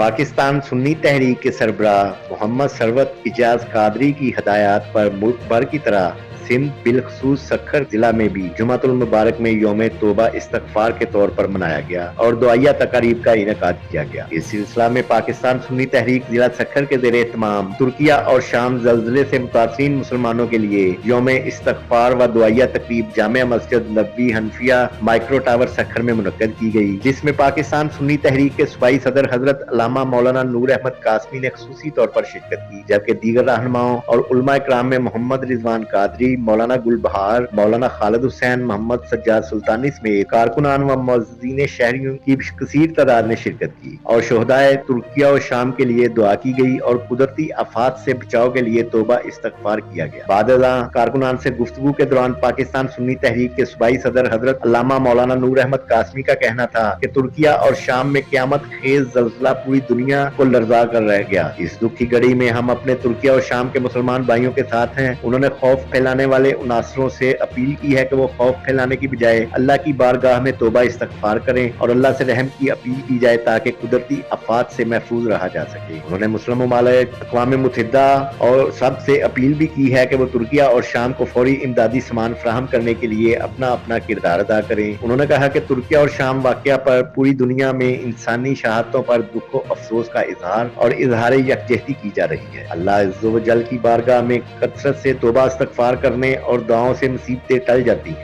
پاکستان سنی تحریک کے سربراہ محمد ثروت اعجاز قادری کی ہدایات پر ملک بھر کی طرح سندھ بالخصوص سکھر ضلع میں بھی جمعۃ المبارک میں یوم توبہ استغفار کے طور پر منایا گیا اور دعائیہ تقاریب کا انعقاد کیا گیا۔ اس سلسلہ میں پاکستان سنی تحریک ضلع سکھر کے زیر اہتمام ترکیہ اور شام زلزلے سے متاثرین مسلمانوں کے لیے یوم استغفار و دعائیہ تقریب جامع مسجد نبوی حنفیہ مائکرو ٹاور سکھر میں منعقد کی گئی، جس میں پاکستان سنی تحریک کے صوبائی صدر حضرت علامہ مولانا نور احمد قاسمی نے خصوصی طور پر شرکت کی، جبکہ دیگر رہنماؤں اور علماء کرام میں محمد رضوان قادری، مولانا گل بہار، مولانا خالد حسین، محمد سجاد سلطانی سمیت کارکنان و معززین شہریوں کی کثیر تعداد نے شرکت کی اور شہدائے ترکیہ و شام کے لیے دعا کی گئی اور قدرتی آفات سے بچاؤ کے لیے توبہ استغفار کیا گیا۔ بعد ازاں کارکنان سے گفتگو کے دوران پاکستان سنی تحریک کے صوبائی صدر حضرت علامہ مولانا نور احمد قاسمی کا کہنا تھا کہ ترکیہ اور شام میں قیامت خیز زلزلہ پوری دنیا کو لرزا کر رہ گیا۔ اس دکھ کی گھڑی میں ہم اپنے ترکیہ اور شام کے مسلمان بھائیوں کے ساتھ ہیں۔ انہوں نے خوف پھیلانے والے عناصروں سے اپیل کی ہے کہ وہ خوف پھیلانے کی بجائے اللہ کی بارگاہ میں توبہ استغفار کریں اور اللہ سے رحم کی اپیل کی جائے تاکہ قدرتی آفات سے محفوظ رہا جا سکے۔ انہوں نے مسلم ممالک، اقوام متحدہ اور سب سے اپیل بھی کی ہے کہ وہ ترکیہ اور شام کو فوری امدادی سامان فراہم کرنے کے لیے اپنا اپنا کردار ادا کریں۔ انہوں نے کہا کہ ترکیہ اور شام واقعہ پر پوری دنیا میں انسانی شہادتوں پر دکھ و افسوس کا اظہار اور اظہار یکجہتی کی جا رہی ہے۔ اللہ عز و جل کی بارگاہ میں کثرت سے توبہ استغفار کرنے اور دعاؤں سے مصیبتیں ٹل جاتی ہیں۔